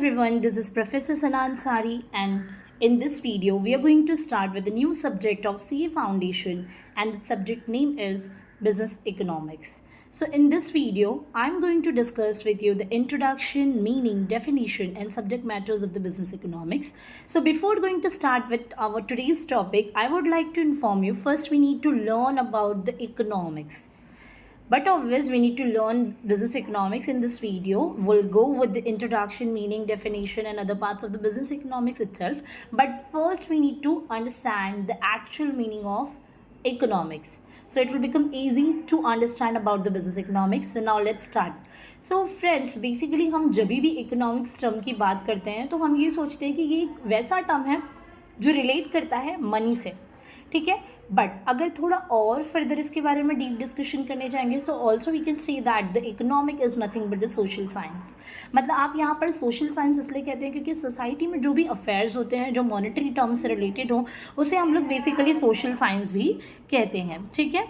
everyone, this is Professor Sana Ansari, and in this video we are going to start with a new subject of CA Foundation, and the subject name is Business Economics. So in this video I'm going to discuss with you the introduction, meaning, definition and subject matters of the business economics. So before going to start with our today's topic, I would like to inform you first we need to learn about the economics. But obvious we need to learn business economics. In this video we'll go with the introduction, meaning, definition and other parts of the business economics itself. But first we need to understand the actual meaning of economics, so it will become easy to understand about the business economics. So now let's start. So friends, basically हम जब भी economics term की बात करते हैं तो हम ये सोचते हैं कि ये एक वैसा टर्म है जो रिलेट करता है मनी से, ठीक है. बट अगर थोड़ा और फर्दर इसके बारे में डीप डिस्कशन करने जाएंगे, so also we can say that the economic is nothing but the social science. मतलब आप यहाँ पर सोशल साइंस इसलिए कहते हैं क्योंकि सोसाइटी में जो भी अफेयर्स होते हैं जो मॉनेटरी टर्म से रिलेटेड हो उसे हम लोग बेसिकली सोशल साइंस भी कहते हैं, ठीक है.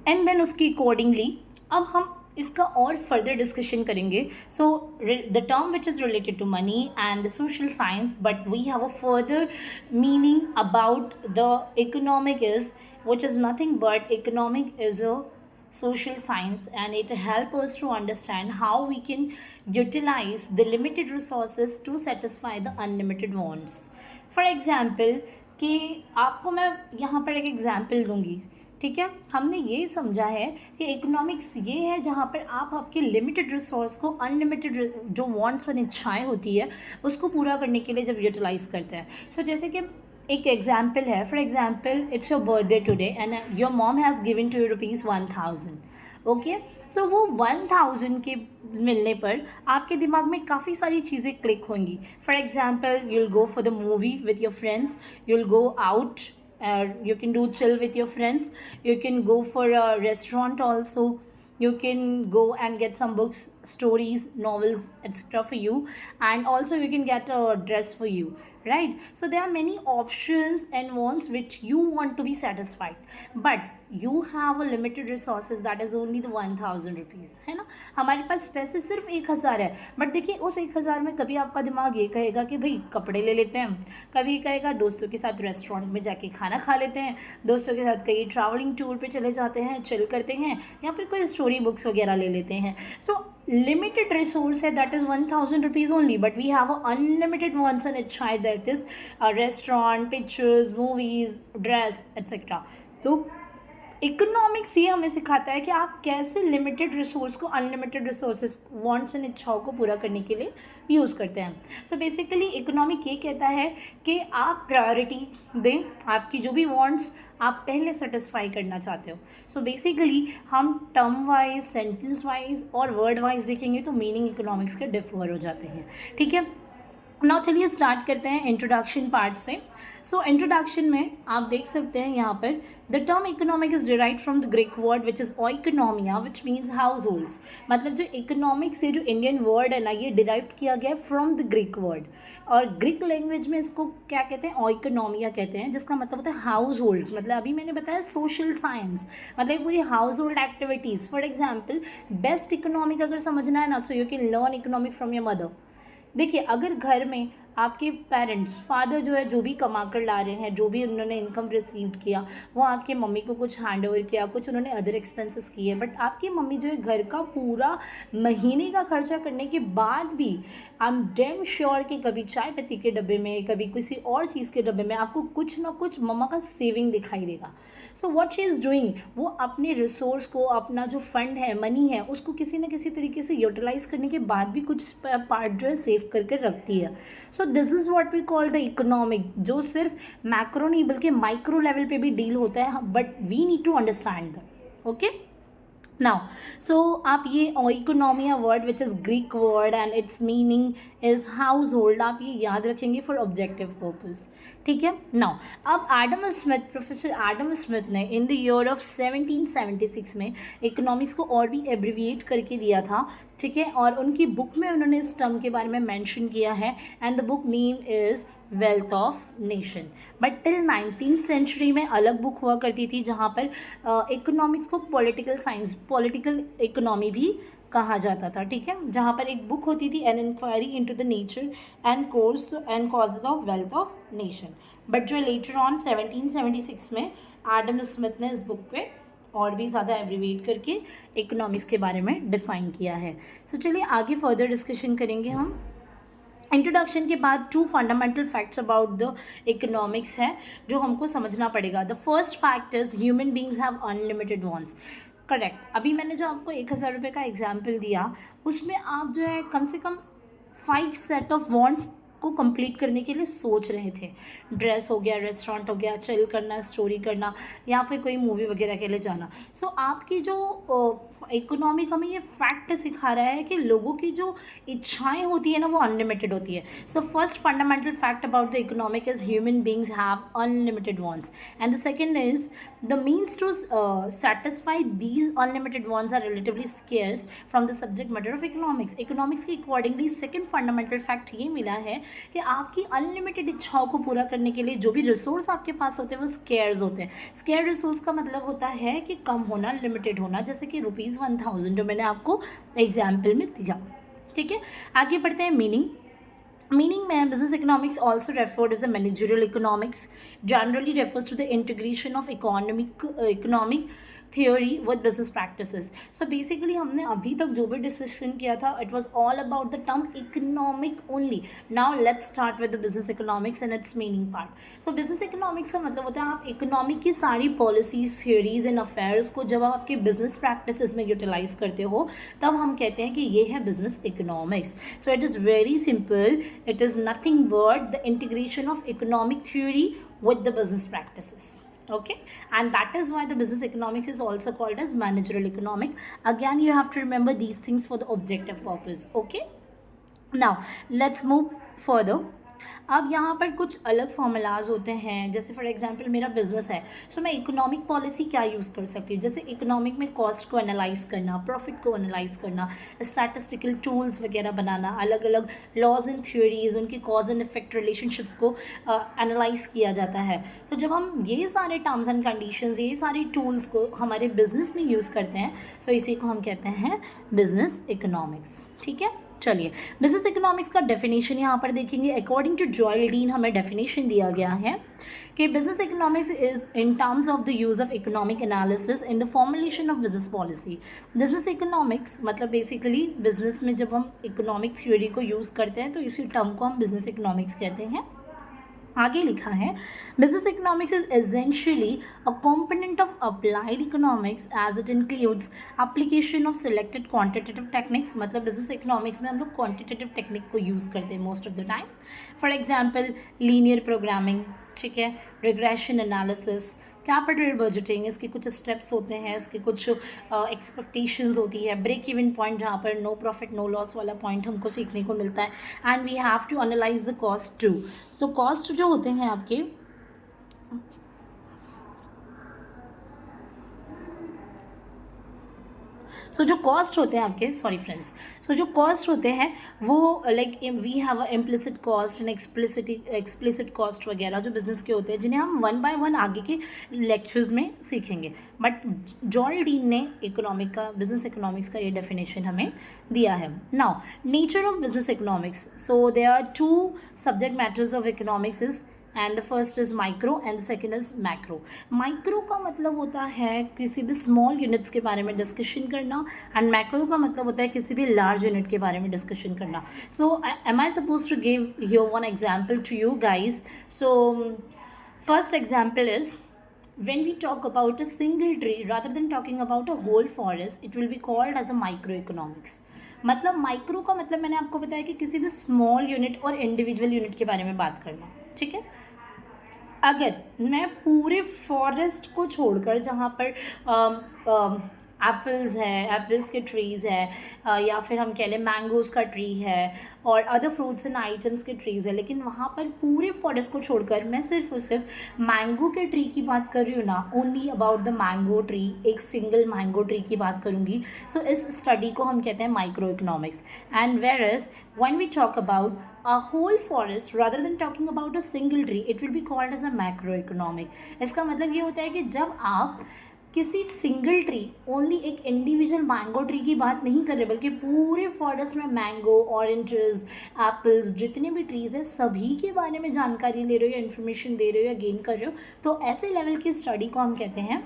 एंड देन उसकी अकॉर्डिंगली अब हम इसका और फर्दर डिस्कशन करेंगे. So the term which is related to money and social science, but we have a further meaning about the economic is which is nothing but economic is a social science, and it helps us to understand how we can utilize the limited resources to satisfy the unlimited wants. For example, कि आपको मैं यहाँ पर एक example दूंगी, ठीक है. हमने ये समझा है कि इकोनॉमिक्स ये है जहाँ पर आप आपके लिमिटेड रिसोर्स को अनलिमिटेड जो वांट्स और इच्छाएँ होती है उसको पूरा करने के लिए जब यूटिलाइज करते हैं. सो जैसे कि एक एग्जाम्पल है, for example it's your birthday today and your mom has given to you ₹1000. Okay, so वो 1000 के मिलने पर आपके दिमाग में काफ़ी सारी चीज़ें क्लिक होंगी. For example you will go for the movie with your friends, you will go out, you can do chill with your friends, you can go for a restaurant also, you can go and get some books, stories, novels, etc. for you, and also you can get a dress for you, right? So there are many options and wants which you want to be satisfied, but you have a limited resources, that is only the 1000 rupees, है ना. हमारे पास पैसे सिर्फ 1000 है, but देखिए उस 1000 में कभी आपका दिमाग ये कहेगा कि भाई कपड़े ले लेते हैं, कभी कहेगा दोस्तों के साथ रेस्टोरेंट में जाके खाना खा लेते हैं, दोस्तों के साथ कहीं ट्रैवलिंग टूर पे चले जाते हैं, चिल करते हैं, या फिर कोई स्टोरी बुक्स वगैरह ले लेते हैं. सो limited resource है, that is 1000 rupees only, but we have a unlimited wants and इच्छाएं, that is a restaurant, pictures, movies, dress, etc. तो इकोनॉमिक्स ये हमें सिखाता है कि आप कैसे लिमिटेड रिसोर्स को अनलिमिटेड रिसोर्सेज, वांट्स एंड इच्छाओं को पूरा करने के लिए यूज़ करते हैं. सो बेसिकली इकोनॉमिक ये कहता है कि आप प्रायोरिटी दें, आपकी जो भी वांट्स आप पहले सेटिस्फाई करना चाहते हो. सो बेसिकली हम टर्म वाइज, सेंटेंस वाइज और वर्ड वाइज देखेंगे तो मीनिंग इकोनॉमिक्स के डिफर हो जाते हैं, ठीक है. नाउ चलिए स्टार्ट करते हैं इंट्रोडक्शन पार्ट से. सो इंट्रोडक्शन में आप देख सकते हैं यहाँ पर the term economic is derived from the Greek word which is oikonomia, which means house holds. मतलब जो इकोनॉमिक से जो इंडियन वर्ड है ना, ये डिराइव किया गया फ्रॉम द ग्रीक वर्ड, और ग्रीक लैंग्वेज में इसको क्या कहते हैं, ओइकोनॉमिया कहते हैं, जिसका मतलब होता है हाउस होल्ड्स. मतलब अभी मैंने बताया सोशल साइंस, मतलब पूरी house hold activities. For example best economic अगर समझना है ना, so you can learn economic from your mother. देखिए अगर घर में आपके पेरेंट्स, फादर जो है जो भी कमा कर ला रहे हैं, जो भी उन्होंने इनकम रिसीव किया वो आपके मम्मी को कुछ हैंड ओवर किया, कुछ उन्होंने अदर एक्सपेंसेस किए, बट आपकी मम्मी जो है घर का पूरा महीने का खर्चा करने के बाद भी आई एम डैम श्योर कि कभी चाय पत्ती के डब्बे में, कभी किसी और चीज़ के डब्बे में आपको कुछ ना कुछ मम्मा का सेविंग दिखाई देगा. So what she is doing, वो अपने रिसोर्स को, अपना जो फंड है, मनी है, उसको किसी न किसी तरीके से यूटिलाइज करने के बाद भी कुछ पार्ट जो है सेव करके रखती है. So this is what we call the economic, जो सिर्फ मैक्रो नहीं बल्कि माइक्रो लेवल पे भी डील होता है, but we need to understand that. Okay, now so आप ये oikonomia word which is Greek word and its meaning is house hold, आप ये याद रखेंगे फॉर ऑब्जेक्टिव पर्पज़, ठीक है. नाउ अब Adam Smith, professor Adam Smith ने इन द ईयर ऑफ 1776 में इकोनॉमिक्स को और भी एब्रीविएट करके दिया था, ठीक है. और उनकी बुक में उन्होंने इस टर्म के बारे में मेंशन किया है, and the book name is wealth of nation. But till 19th century में अलग बुक हुआ करती थी जहाँ पर इकोनॉमिक्स को पॉलिटिकल साइंस, पॉलिटिकल इकोनॉमी भी कहा जाता था, ठीक है, जहाँ पर एक बुक होती थी an inquiry into the nature and course and causes of wealth of nation. But जो लेटर ऑन 1776 में एडम स्मिथ ने इस बुक पे और भी ज़्यादा एब्रीवेट करके इकोनॉमिक्स के बारे में डिफाइन किया है। सो चलिए आगे फर्दर डिस्कशन करेंगे हम। इंट्रोडक्शन के बाद 2 fundamental facts about the economics है जो हमको समझना पड़ेगा। The first fact is human beings have unlimited wants. Correct. अभी मैंने जो आपको 1000 रुपये का एग्जाम्पल दिया उसमें आप जो है कम से कम 5 सेट ऑफ वांट्स को कंप्लीट करने के लिए सोच रहे थे। ड्रेस हो गया, रेस्टोरेंट हो गया, चिल करना, स्टोरी करना, या फिर कोई मूवी वगैरह के लिए जाना। सो आपकी जो इकोनॉमी हमें ये फैक्ट सिखा रहा है कि लोगों की जो इच्छाएं होती है ना वो अनलिमिटेड होती है। So first fundamental fact about the economic is human beings have unlimited wants and the second is the means to satisfy these unlimited wants are relatively scarce from the subject matter of economics. Economics के accordingly second fundamental fact ये मिला है कि आपकी unlimited इच्छाओं को पूरा करने के लिए जो भी रिसोर्स आपके पास होते हैं वो स्केयर्स होते हैं। स्केयर रिसोर्स का मतलब होता है कि कम होना, लिमिटेड होना, जैसे कि ₹1000 जो मैंने आपको एग्जाम्पल में दिया, ठीक है। आगे बढ़ते हैं मीनिंग। Meaning में business economics also referred as a managerial economics generally refers to the integration of economic theory with business practices. So basically हमने अभी तक जो भी डिस्कशन किया था it was all about the term economic only. Now let's start with the business economics and its meaning part. So business economics का मतलब होता है आप इकोनॉमिक की सारी पॉलिसीज, थियोरीज एंड अफेयर्स को जब आप आपके बिजनेस प्रैक्टिसेस में यूटिलाइज करते हो तब हम कहते हैं कि ये है business economics. So it is very simple, it is nothing but the integration of economic theory with the business practices. Okay, and that is why the business economics is also called as managerial economic. Again, you have to remember these things for the objective purpose. Okay, now let's move further. अब यहाँ पर कुछ अलग formulas होते हैं, जैसे for example मेरा business है, सो मैं इकोनॉमिक पॉलिसी क्या यूज़ कर सकती हूँ, जैसे इकोनॉमिक में कॉस्ट को एनालाइज करना, प्रॉफिट को एनालाइज करना, स्टैटिस्टिकल टूल्स वगैरह बनाना, अलग अलग लॉज एंड थ्योरीज, उनकी कॉज एंड इफेक्ट रिलेशनशिप्स को एनालाइज किया जाता है। सो जब हम ये सारे टर्म्स एंड कंडीशंस, ये सारी टूल्स को हमारे बिजनेस में यूज़ करते हैं, सो इसी को हम कहते हैं बिजनेस इकोनॉमिक्स, ठीक है। चलिए बिजनेस इकोनॉमिक्स का डेफिनेशन यहाँ पर देखेंगे। अकॉर्डिंग टू जॉयल डीन हमें डेफिनेशन दिया गया है कि business economics is in terms of the use of economic analysis in the formulation of business policy. Business economics मतलब बेसिकली बिजनेस में जब हम इकोनॉमिक थ्योरी को यूज़ करते हैं तो इसी टर्म को हम बिजनेस इकोनॉमिक्स कहते हैं। आगे लिखा है business economics is essentially a component of applied economics as it includes application of selected quantitative techniques. मतलब बिजनेस इकोनॉमिक्स में हम लोग क्वांटिटेटिव टेक्निक को यूज़ करते हैं most of the time. For example linear programming, ठीक है, रिग्रेशन एनालिसिस, कैपिटल बजटिंग, इसके कुछ स्टेप्स होते हैं, इसके कुछ एक्सपेक्टेशंस होती है, ब्रेक इवन पॉइंट जहाँ पर नो प्रॉफिट नो लॉस वाला पॉइंट हमको सीखने को मिलता है, and we have to analyse the cost too. So cost जो होते हैं आपके सो जो कॉस्ट होते हैं आपके सो जो कॉस्ट होते हैं वो like we have a implicit cost and explicit cost वगैरह जो बिजनेस के होते हैं, जिन्हें हम 1 बाय 1 आगे के लेक्चर्स में सीखेंगे। बट जॉयल डीन ने बिजनेस इकोनॉमिक्स का ये डेफिनेशन हमें दिया है। Now nature of business economics, so there are 2 subject matters of economics is and the first is micro and the second is macro. Micro का मतलब होता है किसी भी स्मॉल यूनिट्स के बारे में डिस्कशन करना, एंड मैक्रो का मतलब होता है किसी भी लार्ज यूनिट के बारे में डिस्कशन करना। So am I suppose to give here one example to you guys. So first example is when we talk about a single tree rather than talking about a whole forest, it will be called as a microeconomics. मतलब micro का मतलब मैंने आपको बताया कि किसी भी small unit और इंडिविजुअल यूनिट के बारे में बात करना, ठीक है। अगर मैं पूरे फॉरेस्ट को छोड़कर जहाँ पर एप्पल्स है, एप्पल्स के ट्रीज़ है, या फिर हम कह लें मैंगोज़ का ट्री है और अदर फ्रूट्स एंड आइटम्स के ट्रीज़ है, लेकिन वहाँ पर पूरे फॉरेस्ट को छोड़कर मैं सिर्फ और सिर्फ मैंगो के ट्री की बात कर रही हूँ ना, only about the mango tree, एक सिंगल मैंगो ट्री की बात करूँगी। सो इस स्टडी को हम कहते हैं micro economics. And where is when we talk about a whole forest rather than talking about a single tree, it will be called as a macroeconomic. इसका मतलब ये होता है कि जब आप किसी सिंगल ट्री, ओनली एक इंडिविजुअल मैंगो ट्री की बात नहीं कर रहे, बल्कि पूरे फॉरेस्ट में मैंगो, ऑरेंजेस, एप्पल्स, जितने भी ट्रीज़ हैं सभी के बारे में जानकारी ले रहे हो या इन्फॉर्मेशन दे रहे हो या गेन कर रहे हो, तो ऐसे लेवल की स्टडी को हम कहते हैं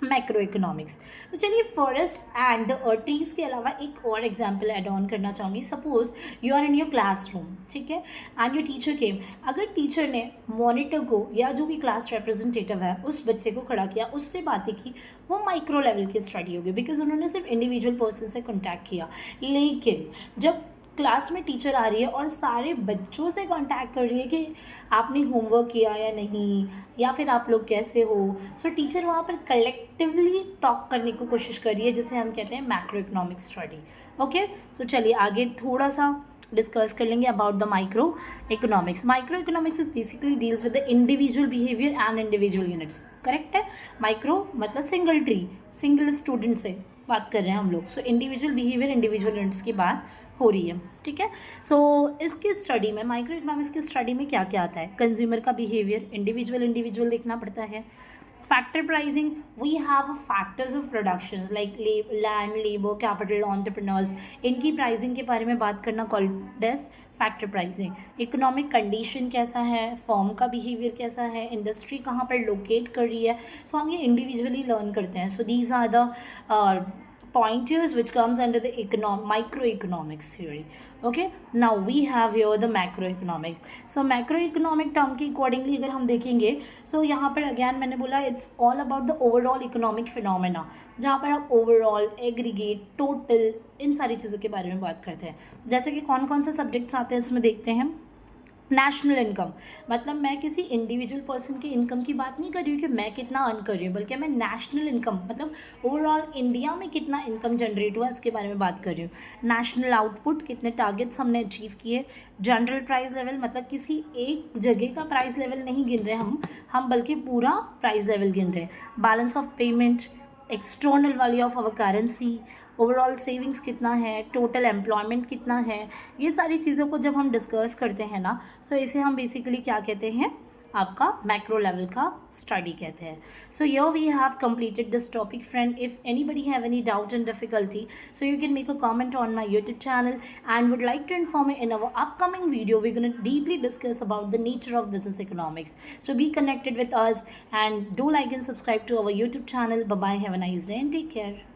मैक्रो इकोनॉमिक्स। तो चलिए फॉरेस्ट एंड ट्रीज़ के अलावा एक और एग्जाम्पल एड ऑन करना चाहूँगी। Suppose you are in your classroom, ठीक है, एंड योर टीचर केम। अगर टीचर ने मॉनिटर को या जो भी क्लास रिप्रेजेंटेटिव है उस बच्चे को खड़ा किया, उससे बातें की, वो माइक्रो लेवल की स्टडी होगी, बिकॉज उन्होंने सिर्फ इंडिविजुअल पर्सन से कॉन्टैक्ट किया। लेकिन जब क्लास में टीचर आ रही है और सारे बच्चों से कांटेक्ट कर रही है कि आपने होमवर्क किया या नहीं, या फिर आप लोग कैसे हो, सो टीचर वहाँ पर कलेक्टिवली टॉक करने की कोशिश कर रही है, जिसे हम कहते हैं मैक्रो इकोनॉमिक स्टडी। ओके, सो चलिए आगे थोड़ा सा डिस्कस कर लेंगे about the micro economics. Micro economics is basically deals with the individual behaviour and individual units. Correct है, माइक्रो मतलब सिंगल ट्री, सिंगल स्टूडेंट से बात कर रहे हैं हम लोग। So individual behaviour, individual units की बात हो रही है, ठीक है। सो इसकी स्टडी में, माइक्रो इकोनॉमिक्स की स्टडी में क्या क्या आता है? कंज्यूमर का बिहेवियर, इंडिविजुअल देखना पड़ता है। Factor pricing, we have factors of production like land, labour, capital, entrepreneurs, इनकी प्राइसिंग के बारे में बात करना called as factor pricing. Economic condition कैसा है, फॉर्म का बिहेवियर कैसा है, इंडस्ट्री कहाँ पर लोकेट कर रही है, सो हम ये इंडिविजुअली लर्न करते हैं। So these are the pointers which comes under the microeconomics theory. Okay, now we have here the macroeconomic. So macroeconomic term के accordingly अगर हम देखेंगे, so यहाँ पर again मैंने बोला it's all about the overall economic phenomena, जहाँ पर आप overall, aggregate, total, इन सारी चीज़ों के बारे में बात करते हैं। जैसे कि कौन कौन से सब्जेक्ट्स आते हैं इसमें देखते हैं। नेशनल इनकम, मतलब मैं किसी इंडिविजुअल पर्सन की इनकम की बात नहीं कर रही हूँ कि मैं कितना अर्न कर रही हूँ, बल्कि मैं नेशनल इनकम मतलब ओवरऑल इंडिया में कितना इनकम जनरेट हुआ इसके बारे में बात कर रही हूँ। नेशनल आउटपुट, कितने टारगेट्स हमने अचीव किए। जनरल प्राइस लेवल, मतलब किसी एक जगह का प्राइस लेवल नहीं गिन रहे हम बल्कि पूरा प्राइस लेवल गिन रहे हैं। Balance of payment, external value of our currency, overall savings कितना है, टोटल एम्प्लॉयमेंट कितना है, ये सारी चीज़ों को जब हम डिस्कस करते हैं ना, सो इसे हम बेसिकली क्या कहते हैं, आपका मैक्रो लेवल का स्टडी कहते हैं। So here we have completed this topic friend. If anybody have any doubt and difficulty, so you can make a comment on my YouTube channel and would like to inform you in our upcoming video we're going to deeply discuss about the nature of business economics. So be connected with us and do like and subscribe to our YouTube channel. Bye bye, have a nice day and take care.